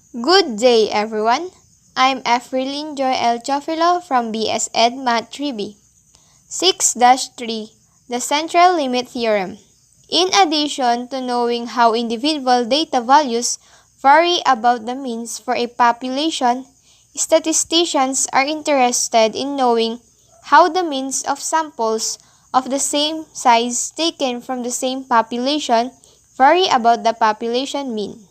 Good day, everyone. I'm Efrelin Joy L. Chofilo from BS Ed Math 3B. 6-3, the central limit theorem. In addition to knowing how individual data values vary about the means for a population, statisticians are interested in knowing how the means of samples of the same size taken from the same population vary about the population mean.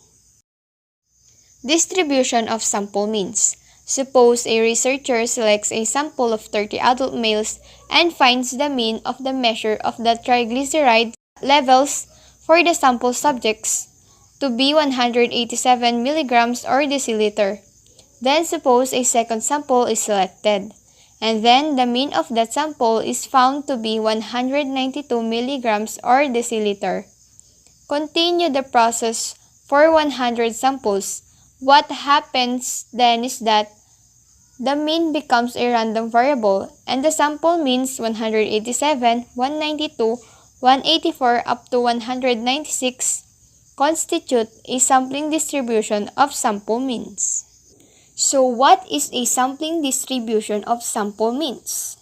Distribution of sample means. Suppose a researcher selects a sample of 30 adult males and finds the mean of the measure of the triglyceride levels for the sample subjects to be 187 milligrams or deciliter. Then suppose a second sample is selected, and then the mean of that sample is found to be 192 milligrams or deciliter. Continue the process for 100 samples. What happens then is that the mean becomes a random variable and the sample means 187, 192, 184 up to 196 constitute a sampling distribution of sample means. So what is a sampling distribution of sample means?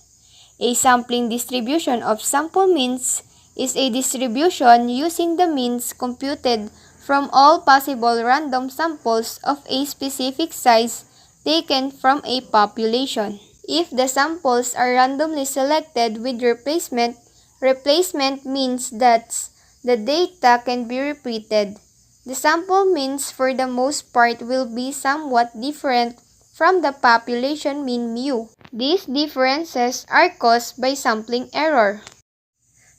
A sampling distribution of sample means is a distribution using the means computed from all possible random samples of a specific size taken from a population. If the samples are randomly selected with replacement, replacement means that the data can be repeated. The sample means for the most part will be somewhat different from the population mean mu. These differences are caused by sampling error.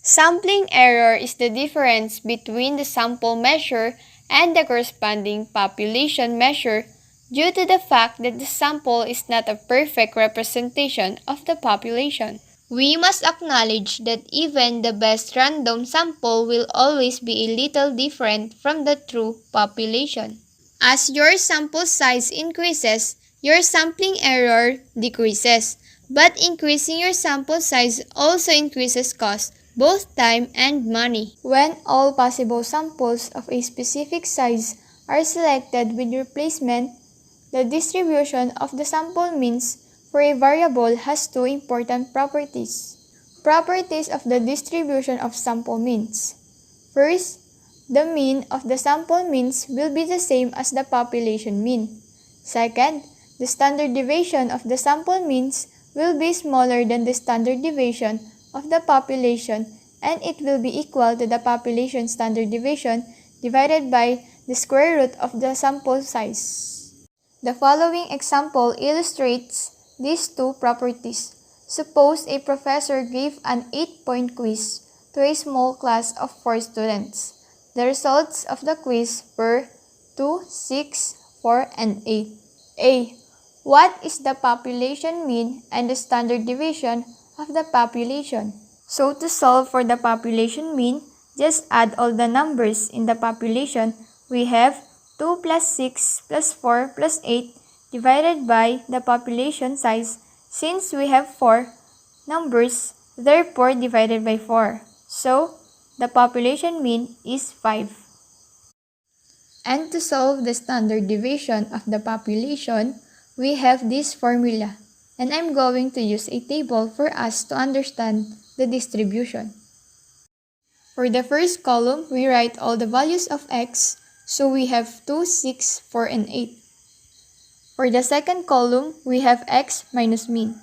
Sampling error is the difference between the sample measure and the corresponding population measure due to the fact that the sample is not a perfect representation of the population. We must acknowledge that even the best random sample will always be a little different from the true population. As your sample size increases, your sampling error decreases, but increasing your sample size also increases cost, both time and money. When all possible samples of a specific size are selected with replacement, the distribution of the sample means for a variable has two important properties. Properties of the distribution of sample means. First, the mean of the sample means will be the same as the population mean. Second, the standard deviation of the sample means will be smaller than the standard deviation of the population, and it will be equal to the population standard deviation divided by the square root of the sample size. The following example illustrates these two properties. Suppose a professor gave an 8-point quiz to a small class of 4 students. The results of the quiz were 2, 6, 4, and 8. A. What is the population mean and the standard deviation of the population? So to solve for the population mean, just add all the numbers in the population. We have 2 plus 6 plus 4 plus 8 divided by the population size. Since we have 4 numbers, therefore divided by 4. So the population mean is 5. And to solve the standard deviation of the population, we have this formula. And I'm going to use a table for us to understand the distribution. For the first column, we write all the values of x, so we have 2, 6, 4, and 8. For the second column, we have x minus mean.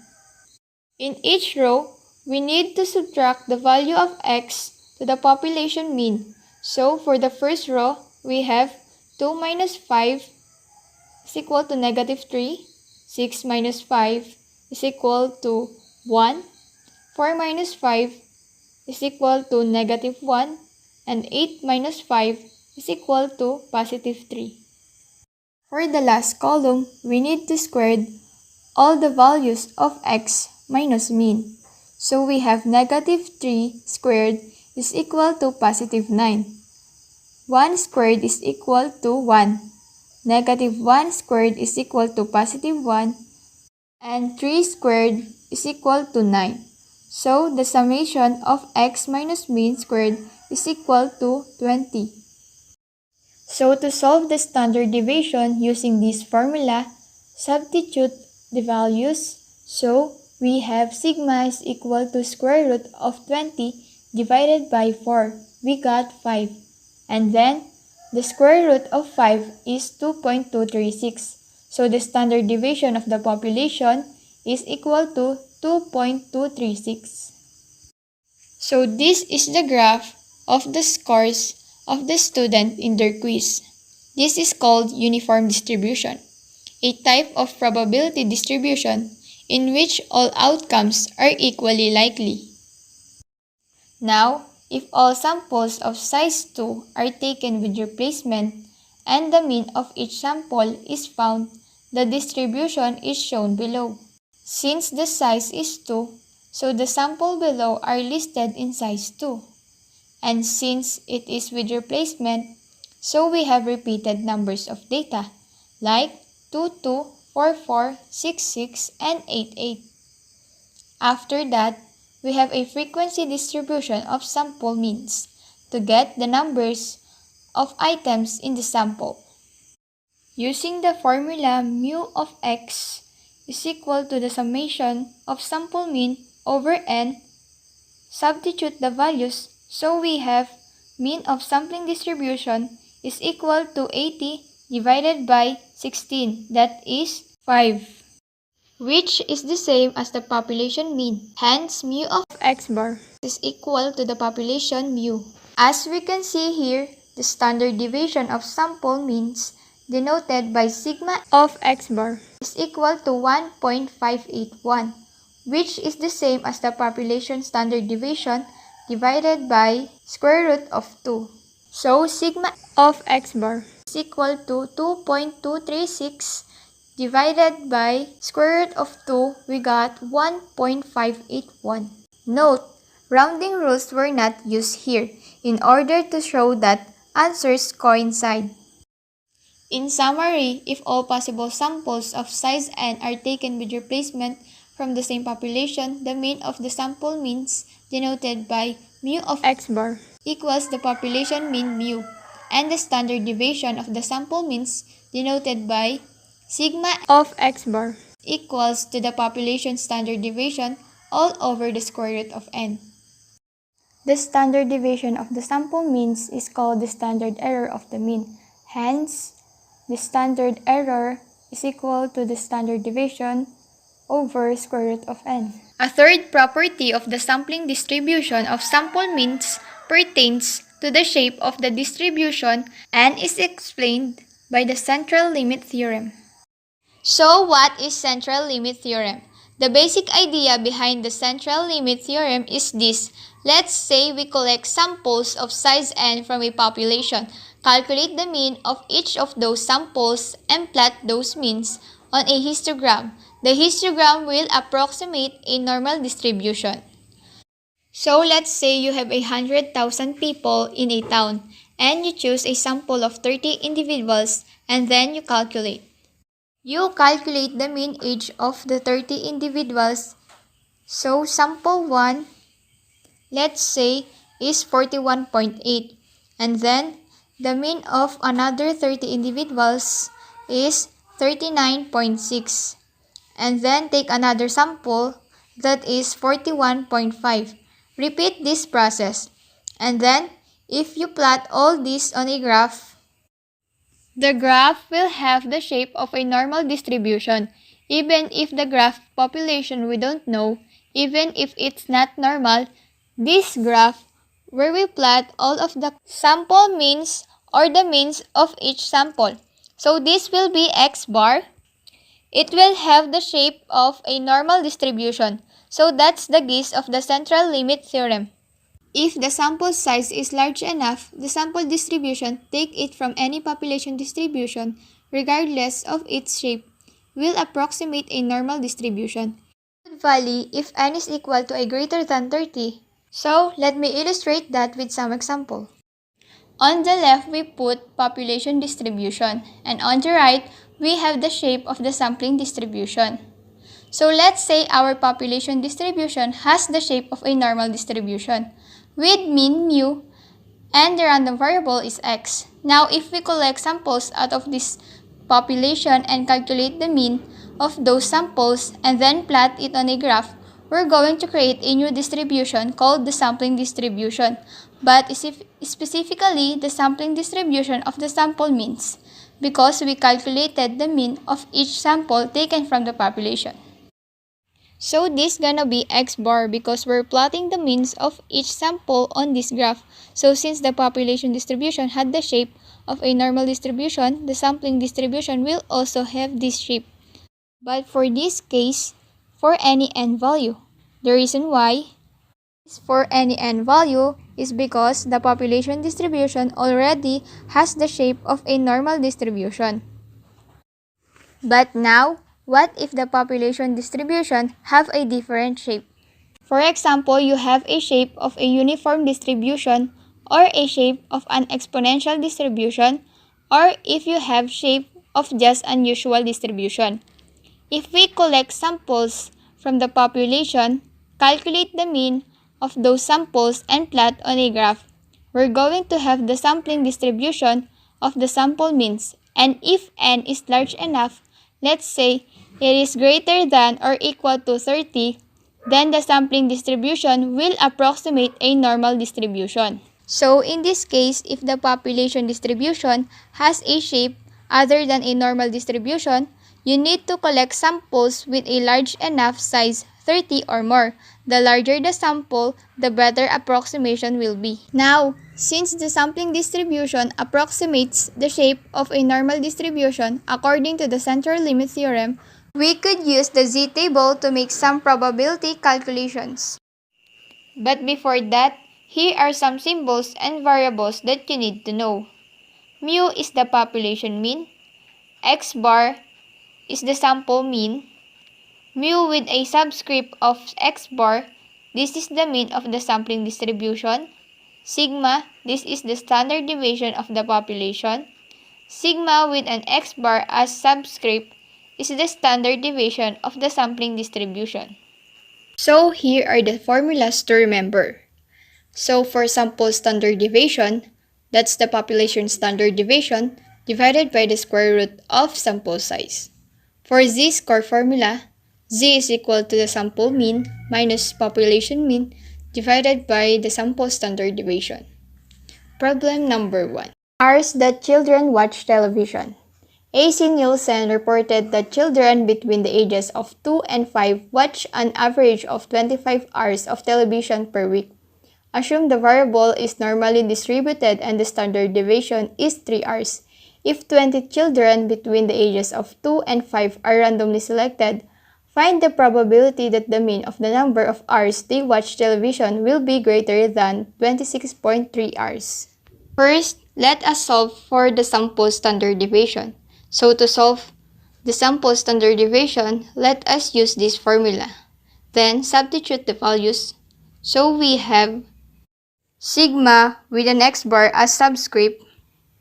In each row, we need to subtract the value of x to the population mean. So for the first row, we have 2 minus 5 is equal to negative 3, 6 minus 5 is equal to 1, 4 minus 5 is equal to negative 1, and 8 minus 5 is equal to positive 3. For the last column, we need to square all the values of x minus mean. So we have negative 3 squared is equal to positive 9. 1 squared is equal to 1. Negative 1 squared is equal to positive 1. And 3 squared is equal to 9. So the summation of x minus mean squared is equal to 20. So to solve the standard deviation using this formula, substitute the values. So we have sigma is equal to square root of 20 divided by 4. We got 5. And then the square root of 5 is 2.236. So the standard deviation of the population is equal to 2.236. So this is the graph of the scores of the student in their quiz. This is called uniform distribution, a type of probability distribution in which all outcomes are equally likely. Now, if all samples of size 2 are taken with replacement and the mean of each sample is found, the distribution is shown below. Since the size is 2, so the sample below are listed in size 2. And since it is with replacement, so we have repeated numbers of data like 2, 2, 4, 4, 6, 6, and 8, 8. After that, we have a frequency distribution of sample means to get the numbers of items in the sample. Using the formula mu of x is equal to the summation of sample mean over n, substitute the values, so we have mean of sampling distribution is equal to 80 divided by 16, that is 5, which is the same as the population mean. Hence, mu of x bar is equal to the population mu. As we can see here, the standard deviation of sample means denoted by sigma of x bar is equal to 1.581, which is the same as the population standard deviation divided by square root of 2. So, sigma of x bar is equal to 2.236 divided by square root of 2, we got 1.581. Note, rounding rules were not used here in order to show that answers coincide. In summary, if all possible samples of size n are taken with replacement from the same population, the mean of the sample means denoted by mu of x bar equals the population mean mu, and the standard deviation of the sample means denoted by sigma of x bar equals to the population standard deviation all over the square root of n. The standard deviation of the sample means is called the standard error of the mean. Hence, the standard error is equal to the standard deviation over square root of n. A third property of the sampling distribution of sample means pertains to the shape of the distribution and is explained by the central limit theorem. So what is central limit theorem? The basic idea behind the central limit theorem is this. Let's say we collect samples of size n from a population, calculate the mean of each of those samples, and plot those means on a histogram. The histogram will approximate a normal distribution. So let's say you have 100,000 people in a town, and you choose a sample of 30 individuals, and then you calculate. You calculate the mean age of the 30 individuals. So sample 1, let's say, is 41.8. And then the mean of another 30 individuals is 39.6. And then take another sample that is 41.5. Repeat this process. And then if you plot all this on a graph, the graph will have the shape of a normal distribution. Even if the graph population we don't know, even if it's not normal, this graph where we plot all of the sample means or the means of each sample. So this will be x bar. It will have the shape of a normal distribution. So that's the gist of the central limit theorem. If the sample size is large enough, the sample distribution, take it from any population distribution, regardless of its shape, will approximate a normal distribution. Value if n is equal to a greater than 30. So, let me illustrate that with some example. On the left, we put population distribution, and on the right, we have the shape of the sampling distribution. So, let's say our population distribution has the shape of a normal distribution with mean mu and the random variable is x. Now, if we collect samples out of this population and calculate the mean of those samples and then plot it on a graph, we're going to create a new distribution called the sampling distribution, but specifically the sampling distribution of the sample means, because we calculated the mean of each sample taken from the population. So this gonna be x bar because we're plotting the means of each sample on this graph. So since the population distribution had the shape of a normal distribution, the sampling distribution will also have this shape. But for this case, for any n value. The reason why is for any n value is because the population distribution already has the shape of a normal distribution. But now, what if the population distribution have a different shape? For example, you have a shape of a uniform distribution or a shape of an exponential distribution, or if you have shape of just unusual distribution. If we collect samples from the population, calculate the mean of those samples and plot on a graph, we're going to have the sampling distribution of the sample means. And if n is large enough, let's say it is greater than or equal to 30, then the sampling distribution will approximate a normal distribution. So in this case, if the population distribution has a shape other than a normal distribution, you need to collect samples with a large enough size, 30 or more. The larger the sample, the better approximation will be. Now, since the sampling distribution approximates the shape of a normal distribution according to the central limit theorem, we could use the z-table to make some probability calculations. But before that, here are some symbols and variables that you need to know. Mu is the population mean. X bar is the sample mean. Mu with a subscript of x bar, this is the mean of the sampling distribution. Sigma, this is the standard deviation of the population. Sigma with an x bar as subscript is the standard deviation of the sampling distribution. So here are the formulas to remember. So for sample standard deviation, that's the population standard deviation divided by the square root of sample size. For z-score formula, z is equal to the sample mean minus population mean divided by the sample standard deviation. Problem number 1. Hours that children watch television. A.C. Nielsen reported that children between the ages of 2 and 5 watch an average of 25 hours of television per week. Assume the variable is normally distributed and the standard deviation is 3 hours. If 20 children between the ages of 2 and 5 are randomly selected, find the probability that the mean of the number of hours they watch television will be greater than 26.3 hours. First, let us solve for the sample standard deviation. So to solve the sample standard deviation, let us use this formula. Then substitute the values. So we have sigma with an x bar as subscript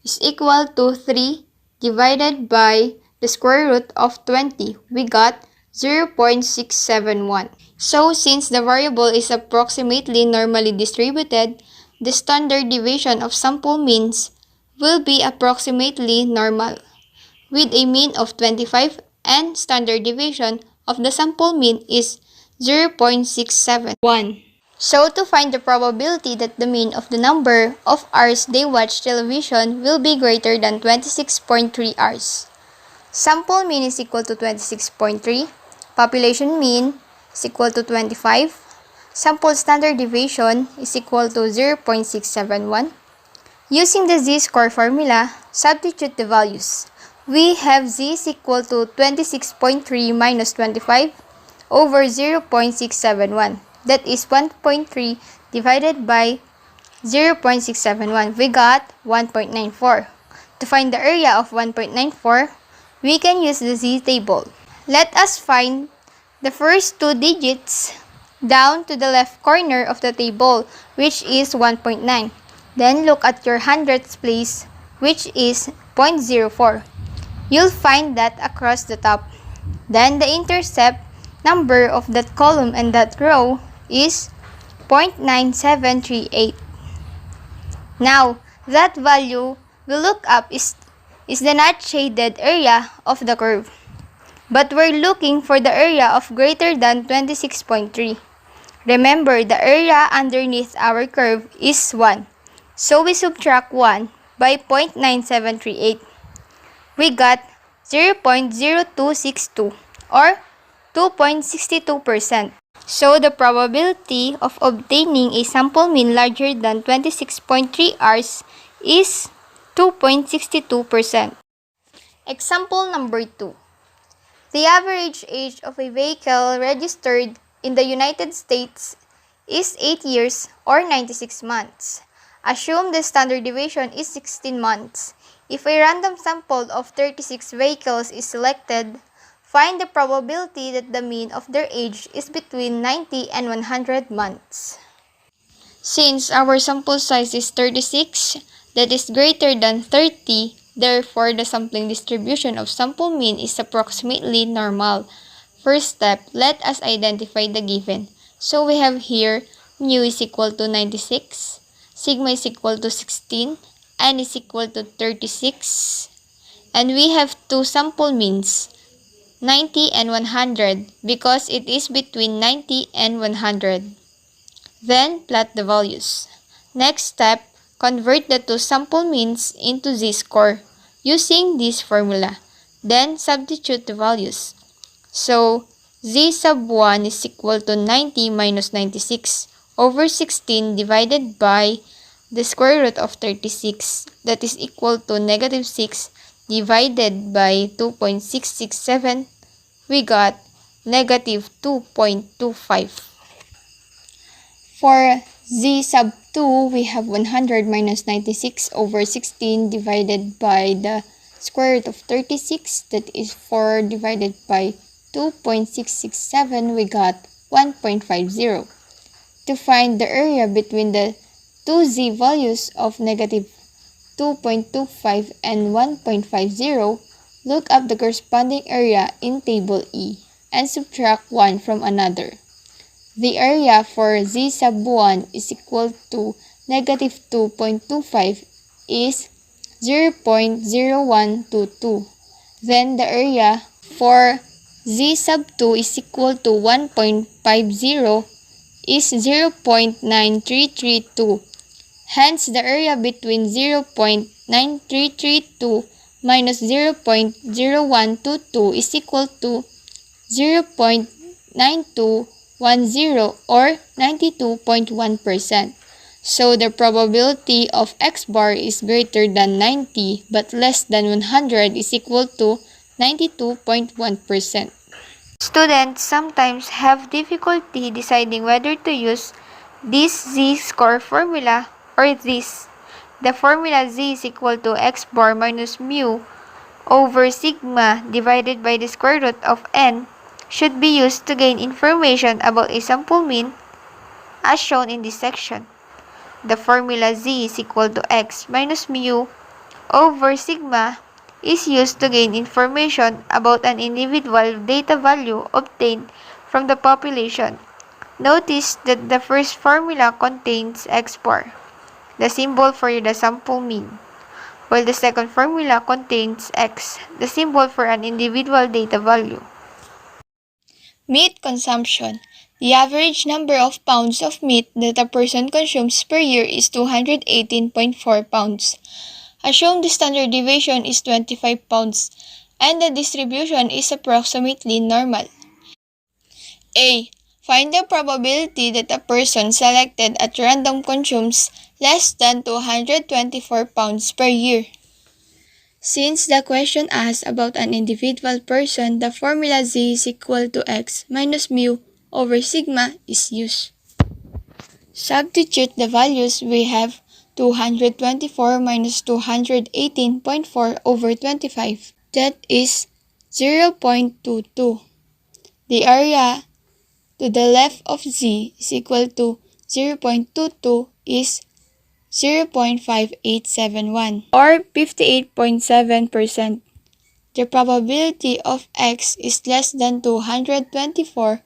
is equal to 3 divided by the square root of 20. We got 0.671. So since the variable is approximately normally distributed, the standard deviation of sample means will be approximately normal, with a mean of 25 and standard deviation of the sample mean is 0.671. So to find the probability that the mean of the number of hours they watch television will be greater than 26.3 hours. Sample mean is equal to 26.3, population mean is equal to 25, sample standard deviation is equal to 0.671. Using the z-score formula, substitute the values. We have z is equal to 26.3 minus 25 over 0.671. That is 1.3 divided by 0.671. We got 1.94. To find the area of 1.94, we can use the z-table. Let us find the first two digits down to the left corner of the table, which is 1.9. Then look at your hundredths place, which is 0.04. You'll find that across the top. Then the intercept number of that column and that row is 0.9738. Now, that value we look up is the not shaded area of the curve. But we're looking for the area of greater than 26.3. Remember, the area underneath our curve is 1. So we subtract 1 by 0.9738. We got 0.0262 or 2.62%. So the probability of obtaining a sample mean larger than 26.3 hours is 2.62%. Example number 2. The average age of a vehicle registered in the United States is 8 years or 96 months. Assume the standard deviation is 16 months. If a random sample of 36 vehicles is selected, find the probability that the mean of their age is between 90 and 100 months. Since our sample size is 36, that is greater than 30, therefore the sampling distribution of sample mean is approximately normal. First step, let us identify the given. So we have here mu is equal to 96, sigma is equal to 16, n is equal to 36, and we have two sample means, 90 and 100, because it is between 90 and 100. Then, plot the values. Next step, convert the two sample means into z-score using this formula. Then, substitute the values. So, z sub 1 is equal to 90 minus 96 over 16 divided by the square root of 36, that is equal to negative 6 divided by 2.667. We got negative 2.25. For z sub 2, we have 100 minus 96 over 16 divided by the square root of 36, that is 4 divided by 2.667, we got 1.50. To find the area between the two z values of negative 2.25 and 1.50, look up the corresponding area in Table E and subtract one from another. The area for z sub 1 is equal to negative 2.25 is 0.0122. Then the area for z sub 2 is equal to 1.50 is 0.9332. Hence, the area between 0.9332 minus 0.0122 is equal to 0.9210 or 92.1%. So the probability of X bar is greater than 90 but less than 100 is equal to 92.1%. Students sometimes have difficulty deciding whether to use this z-score formula or this. The formula z is equal to x bar minus mu over sigma divided by the square root of n should be used to gain information about a sample mean as shown in this section. The formula z is equal to x minus mu over sigma is used to gain information about an individual data value obtained from the population. Notice that the first formula contains x bar, the symbol for the sample mean, while the second formula contains x, the symbol for an individual data value. Meat consumption. The average number of pounds of meat that a person consumes per year is 218.4 pounds. Assume the standard deviation is 25 pounds and the distribution is approximately normal. A. Find the probability that a person selected at random consumes less than 224 pounds per year. Since the question asks about an individual person, the formula z is equal to x minus mu over sigma is used. Substitute the values. We have 224 minus 218.4 over 25. That is 0.22. The area to the left of z is equal to 0.22 is 0.5871 or 58.7%. The probability of x is less than 224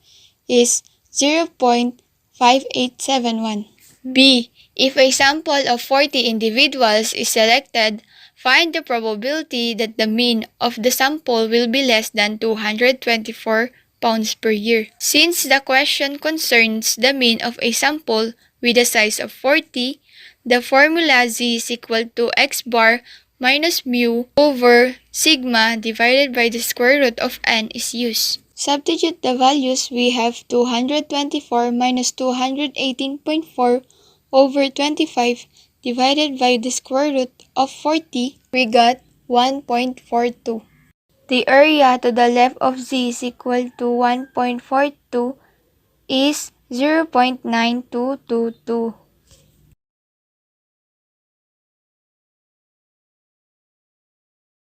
is 0.5871. B. If a sample of 40 individuals is selected, find the probability that the mean of the sample will be less than 224 pounds per year. Since the question concerns the mean of a sample with a size of 40, the formula z is equal to x bar minus mu over sigma divided by the square root of n is used. Substitute the values. We have 224 minus 218.4 over 25 divided by the square root of 40. We got 1.42. The area to the left of z is equal to 1.42 is 0.9222.